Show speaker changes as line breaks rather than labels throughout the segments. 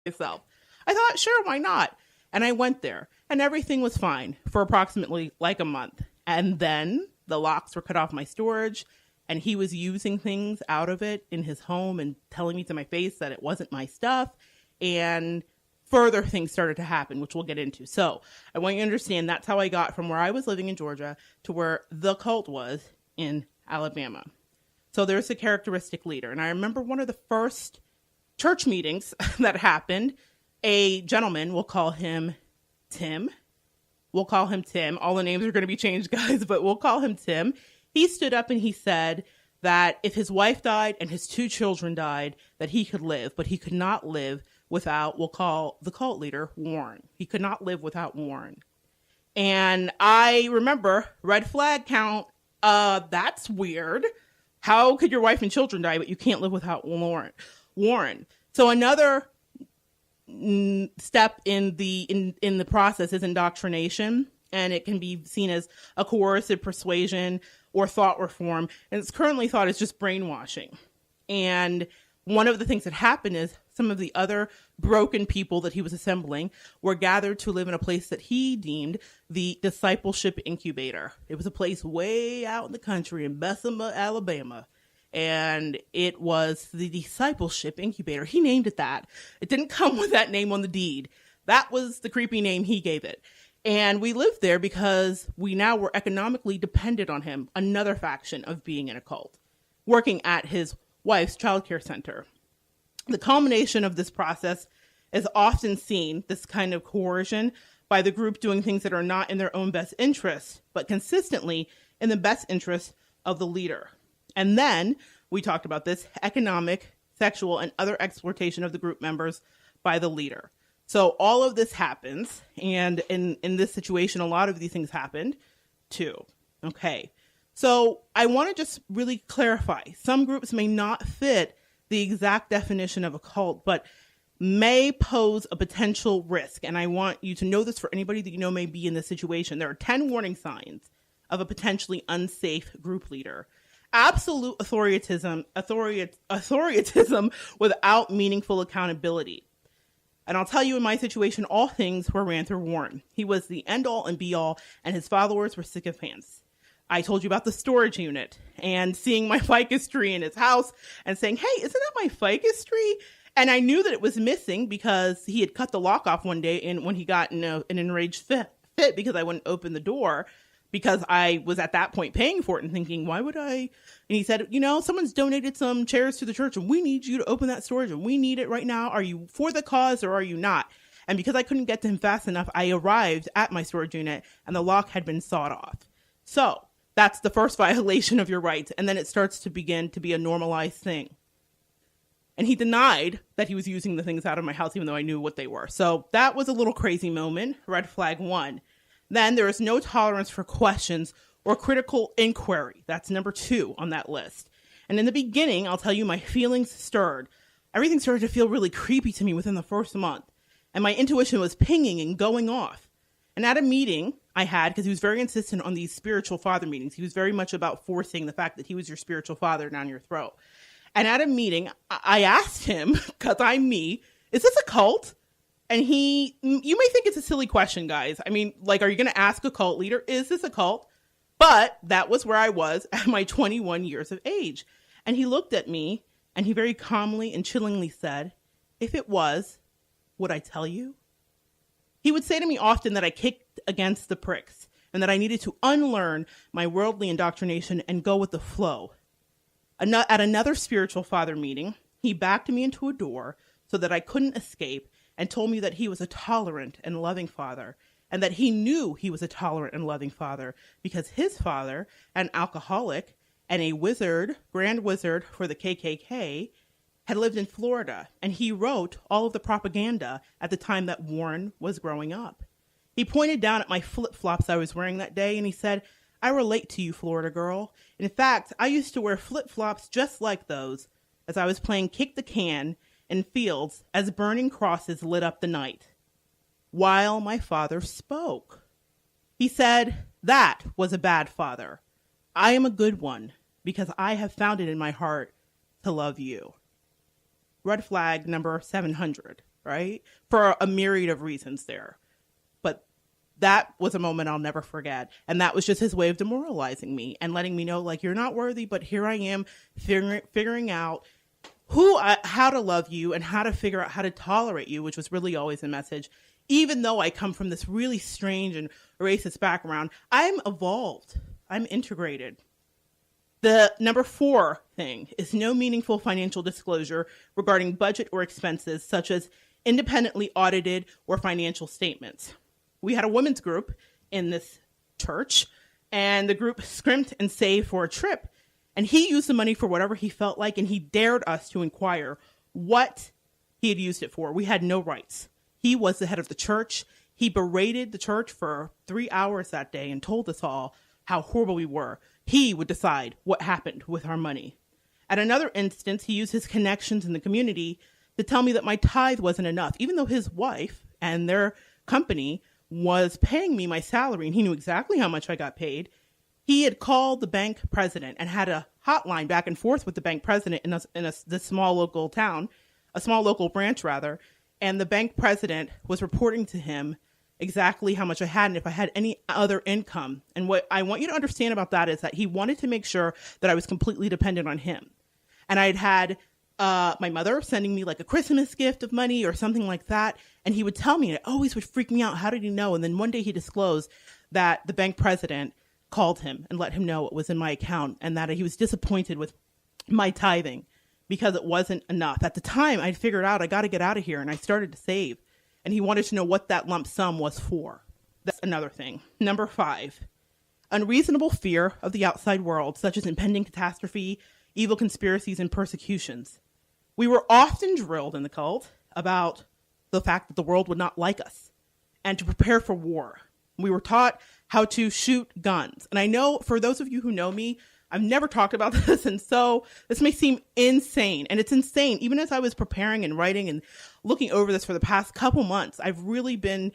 myself. I thought, sure, why not? And I went there and everything was fine for approximately like a month. And then the locks were cut off my storage and he was using things out of it in his home and telling me to my face that it wasn't my stuff. And further things started to happen, which we'll get into. So I want you to understand that's how I got from where I was living in Georgia to where the cult was in Alabama. So there's a characteristic leader. And I remember one of the first church meetings that happened, a gentleman, we'll call him Tim. We'll call him Tim. All the names are going to be changed, guys, but we'll call him Tim. He stood up and he said that if his wife died and his 2 children died, that he could live, but he could not live without, we'll call the cult leader, Warren. He could not live without Warren. And I remember, red flag count, that's weird. How could your wife and children die, but you can't live without Warren? So another step in the process is indoctrination, and it can be seen as a coercive persuasion or thought reform, and it's currently thought as just brainwashing. And one of the things that happened is some of the other broken people that he was assembling were gathered to live in a place that he deemed the discipleship incubator. It was a place way out in the country in Bessemer, Alabama. And it was the discipleship incubator. He named it that. It didn't come with that name on the deed. That was the creepy name he gave it. And we lived there because we now were economically dependent on him, another faction of being in a cult, working at his wife's childcare center. The culmination of this process is often seen, this kind of coercion, by the group doing things that are not in their own best interest, but consistently in the best interest of the leader. And then, we talked about this, economic, sexual, and other exploitation of the group members by the leader. So all of this happens, and in this situation, a lot of these things happened too. Okay, so I want to just really clarify. Some groups may not fit the exact definition of a cult, but may pose a potential risk. And I want you to know this for anybody that you know may be in this situation. There are 10 warning signs of a potentially unsafe group leader. Absolute authoritism without meaningful accountability. And I'll tell you, in my situation, all things were ran through Warren. He was the end all and be all, and his followers were sycophants. I told you about the storage unit and seeing my ficus tree in his house and saying, hey, isn't that my ficus tree? And I knew that it was missing because he had cut the lock off one day and when he got in an enraged fit because I wouldn't open the door, because I was at that point paying for it and thinking, why would I? And he said, someone's donated some chairs to the church and we need you to open that storage and we need it right now. Are you for the cause or are you not? And because I couldn't get to him fast enough, I arrived at my storage unit and the lock had been sawed off. So that's the first violation of your rights. And then it starts to begin to be a normalized thing. And he denied that he was using the things out of my house, even though I knew what they were. So that was a little crazy moment. Red flag 1. Then there is no tolerance for questions or critical inquiry. That's number 2 on that list. And in the beginning, I'll tell you, my feelings stirred. Everything started to feel really creepy to me within the first month. And my intuition was pinging and going off. And at a meeting I had, because he was very insistent on these spiritual father meetings. He was very much about forcing the fact that he was your spiritual father down your throat. And at a meeting, I asked him, because I'm me, is this a cult? And you may think it's a silly question, guys. I mean, are you going to ask a cult leader, is this a cult? But that was where I was at my 21 years of age. And he looked at me and he very calmly and chillingly said, if it was, would I tell you? He would say to me often that I kicked against the pricks and that I needed to unlearn my worldly indoctrination and go with the flow. At another spiritual father meeting, he backed me into a door so that I couldn't escape and told me that he was a tolerant and loving father, and that he knew he was a tolerant and loving father because his father, an alcoholic and a grand wizard for the KKK, had lived in Florida, and he wrote all of the propaganda at the time that Warren was growing up. He pointed down at my flip-flops I was wearing that day, and he said, I relate to you, Florida girl. In fact, I used to wear flip-flops just like those as I was playing kick the can in fields as burning crosses lit up the night. While my father spoke, he said, that was a bad father. I am a good one because I have found it in my heart to love you. Red flag number 700. right? For a myriad of reasons there. But that was a moment I'll never forget. And that was just his way of demoralizing me and letting me know, like, you're not worthy, but here I am figuring out how to love you and how to figure out how to tolerate you, which was really always a message. Even though I come from this really strange and racist background, I'm evolved. I'm integrated. The number 4 thing is no meaningful financial disclosure regarding budget or expenses, such as independently audited or financial statements. We had a women's group in this church, and the group scrimped and saved for a trip. And he used the money for whatever he felt like, and he dared us to inquire what he had used it for. We had no rights. He was the head of the church. He berated the church for 3 hours that day and told us all how horrible we were. He would decide what happened with our money. At another instance, he used his connections in the community to tell me that my tithe wasn't enough, even though his wife and their company was paying me my salary, and he knew exactly how much I got paid. He had called the bank president and had a hotline back and forth with the bank president in this small local town, a small local branch rather, and the bank president was reporting to him exactly how much I had and if I had any other income. And what I want you to understand about that is that he wanted to make sure that I was completely dependent on him. And I'd had my mother sending me like a Christmas gift of money or something like that. And he would tell me, and it always would freak me out. How did he know? And then one day he disclosed that the bank president called him and let him know it was in my account and that he was disappointed with my tithing because it wasn't enough. At the time, I'd figured out I got to get out of here, and I started to save. And he wanted to know what that lump sum was for. That's another thing. Number 5, unreasonable fear of the outside world, such as impending catastrophe, evil conspiracies, and persecutions. We were often drilled in the cult about the fact that the world would not like us and to prepare for war. We were taught how to shoot guns. And I know for those of you who know me, I've never talked about this. And so this may seem insane. And it's insane. Even as I was preparing and writing and looking over this for the past couple months, I've really been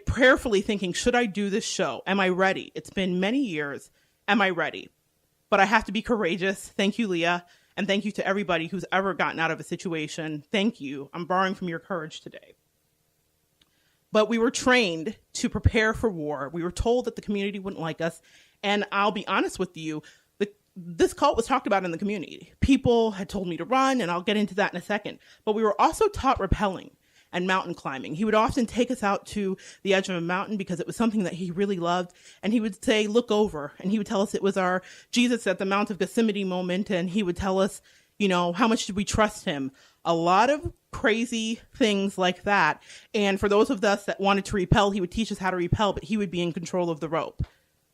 prayerfully thinking, should I do this show? Am I ready? It's been many years. Am I ready? But I have to be courageous. Thank you, Leah. And thank you to everybody who's ever gotten out of a situation. Thank you. I'm borrowing from your courage today. But we were trained to prepare for war. We were told that the community wouldn't like us. And I'll be honest with you, this cult was talked about in the community. People had told me to run, and I'll get into that in a second. But we were also taught rappelling and mountain climbing. He would often take us out to the edge of a mountain because it was something that he really loved. And he would say, look over. And he would tell us it was our Jesus at the Mount of Gethsemane moment. And he would tell us, how much did we trust him? A lot of crazy things like that. And for those of us that wanted to rappel, he would teach us how to rappel, but he would be in control of the rope.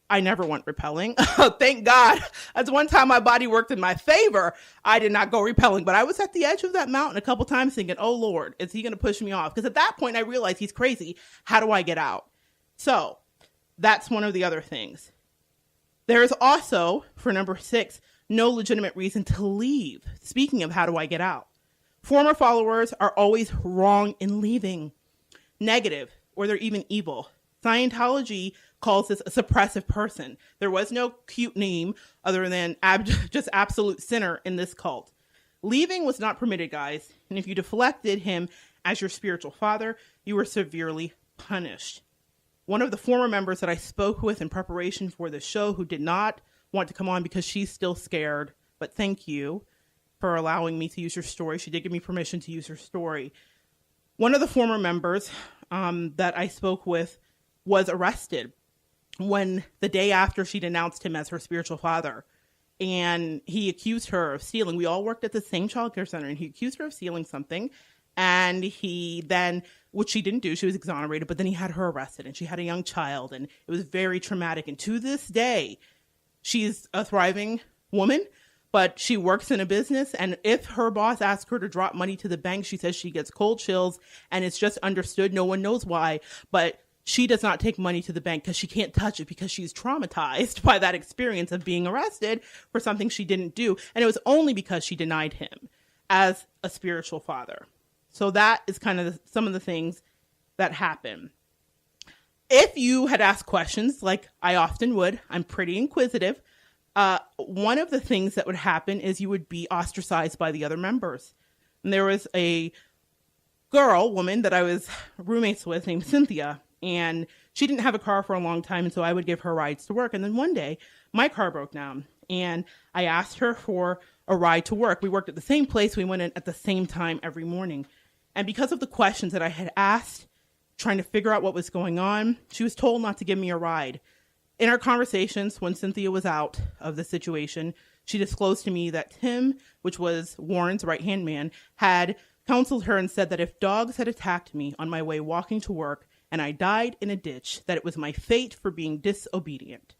I never went rappelling. Thank God. That's one time my body worked in my favor. I did not go rappelling, but I was at the edge of that mountain a couple times thinking, oh Lord, is he going to push me off? Because at that point I realized he's crazy. How do I get out? So that's one of the other things. There is also, for number 6, no legitimate reason to leave. Speaking of how do I get out? Former followers are always wrong in leaving, negative, or they're even evil. Scientology calls this a suppressive person. There was no cute name other than just absolute sinner in this cult. Leaving was not permitted, guys. And if you deflected him as your spiritual father, you were severely punished. One of the former members that I spoke with in preparation for this show who did not want to come on because she's still scared, but thank you for allowing me to use your story. She did give me permission to use her story. One of the former members that I spoke with was arrested when the day after she denounced him as her spiritual father. And he accused her of stealing. We all worked at the same childcare center, and he accused her of stealing something. And he then, which she didn't do, she was exonerated, but then he had her arrested, and she had a young child, and it was very traumatic. And to this day, she's a thriving woman, but she works in a business. And if her boss asks her to drop money to the bank, she says she gets cold chills, and it's just understood. No one knows why, but she does not take money to the bank because she can't touch it because she's traumatized by that experience of being arrested for something she didn't do. And it was only because she denied him as a spiritual father. So that is kind of some of the things that happen. If you had asked questions like I often would, I'm pretty inquisitive. One of the things that would happen is you would be ostracized by the other members. And there was a woman that I was roommates with named Cynthia, and she didn't have a car for a long time, and so I would give her rides to work. And then one day, my car broke down, and I asked her for a ride to work. We worked at the same place. We went in at the same time every morning. And because of the questions that I had asked, trying to figure out what was going on, she was told not to give me a ride. In our conversations, when Cynthia was out of the situation, she disclosed to me that Tim, which was Warren's right-hand man, had counseled her and said that if dogs had attacked me on my way walking to work and I died in a ditch, that it was my fate for being disobedient.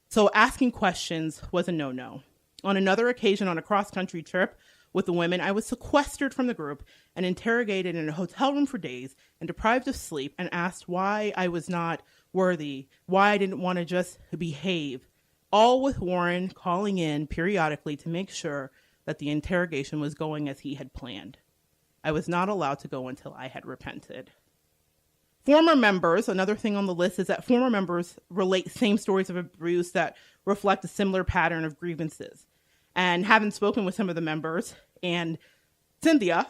So asking questions was a no-no. On another occasion on a cross-country trip with the women, I was sequestered from the group and interrogated in a hotel room for days and deprived of sleep and asked why I was not worthy, why I didn't want to just behave, all with Warren calling in periodically to make sure that the interrogation was going as he had planned. I was not allowed to go until I had repented. Former members, another thing on the list is that former members relate same stories of abuse that reflect a similar pattern of grievances. And having spoken with some of the members, and Cynthia,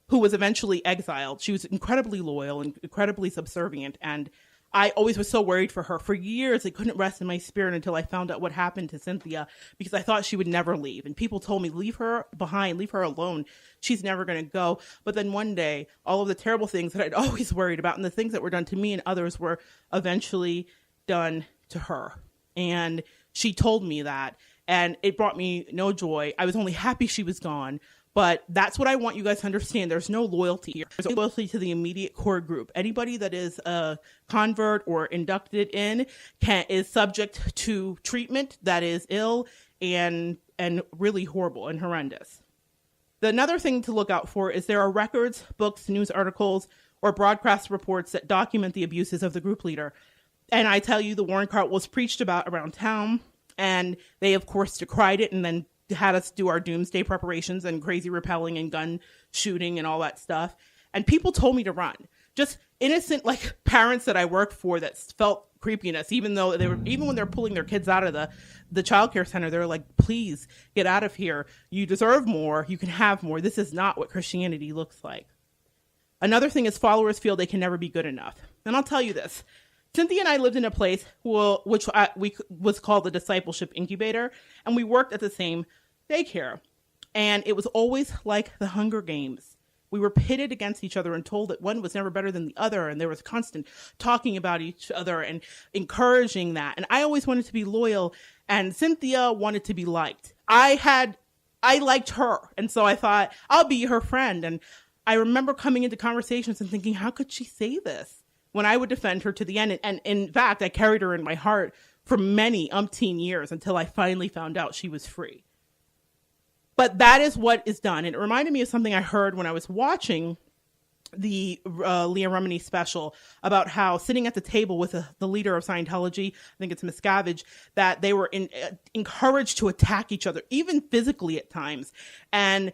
who was eventually exiled, she was incredibly loyal and incredibly subservient, and I always was so worried for her. For years, I couldn't rest in my spirit until I found out what happened to Cynthia, because I thought she would never leave. And people told me, leave her behind, leave her alone. She's never going to go. But then one day, all of the terrible things that I'd always worried about and the things that were done to me and others were eventually done to her. And she told me that, and it brought me no joy. I was only happy she was gone. But that's what I want you guys to understand. There's no loyalty here. There's no loyalty to the immediate core group. Anybody that is a convert or inducted in is subject to treatment that is ill and really horrible and horrendous. Another thing to look out for is there are records, books, news articles, or broadcast reports that document the abuses of the group leader. And I tell you, the Warren cult was preached about around town, and they, of course, decried it and then had us do our doomsday preparations and crazy rappelling and gun shooting and all that stuff. And people told me to run. Just innocent, like, parents that I worked for that felt creepiness, even when they're pulling their kids out of the childcare center, they're like, please get out of here. You deserve more. You can have more. This is not what Christianity looks like. Another thing is followers feel they can never be good enough. And I'll tell you this. Cynthia and I lived in a place which was called the Discipleship Incubator, and we worked at the same daycare. And it was always like the Hunger Games. We were pitted against each other and told that one was never better than the other, and there was constant talking about each other and encouraging that. And I always wanted to be loyal, and Cynthia wanted to be liked. I liked her, and so I thought, I'll be her friend. And I remember coming into conversations and thinking, how could she say this? When I would defend her to the end. And in fact, I carried her in my heart for many umpteen years until I finally found out she was free. But that is what is done. And it reminded me of something I heard when I was watching the Leah Remini special about how sitting at the table with the leader of Scientology, I think it's Miscavige, that they were encouraged to attack each other, even physically at times. And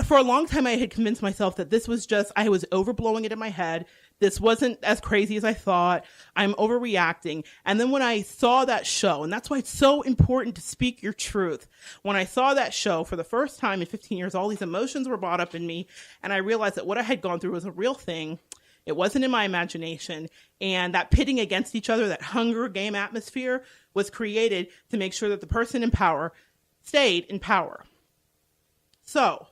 for a long time, I had convinced myself that this was just, I was overblowing it in my head. This wasn't as crazy as I thought. I'm overreacting. And then when I saw that show, and that's why it's so important to speak your truth. When I saw that show for the first time in 15 years, all these emotions were brought up in me. And I realized that what I had gone through was a real thing. It wasn't in my imagination. And that pitting against each other, that Hunger Game atmosphere was created to make sure that the person in power stayed in power. So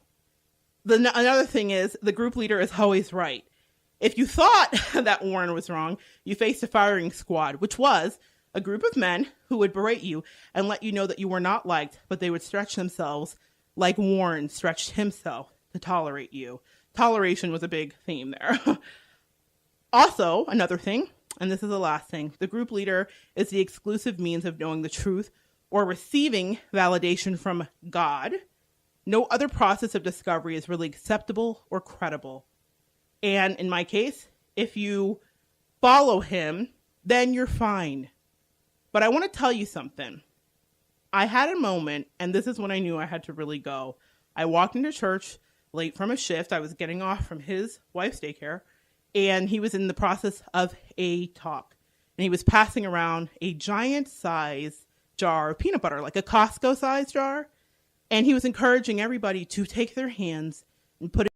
another thing is the group leader is always right. If you thought that Warren was wrong, you faced a firing squad, which was a group of men who would berate you and let you know that you were not liked, but they would stretch themselves like Warren stretched himself to tolerate you. Toleration was a big theme there. Also, another thing, and this is the last thing, the group leader is the exclusive means of knowing the truth or receiving validation from God. No other process of discovery is really acceptable or credible. And in my case, if you follow him, then you're fine. But I want to tell you something. I had a moment, and this is when I knew I had to really go. I walked into church late from a shift. I was getting off from his wife's daycare, and he was in the process of a talk. And he was passing around a giant size jar of peanut butter, like a Costco size jar. And he was encouraging everybody to take their hands and put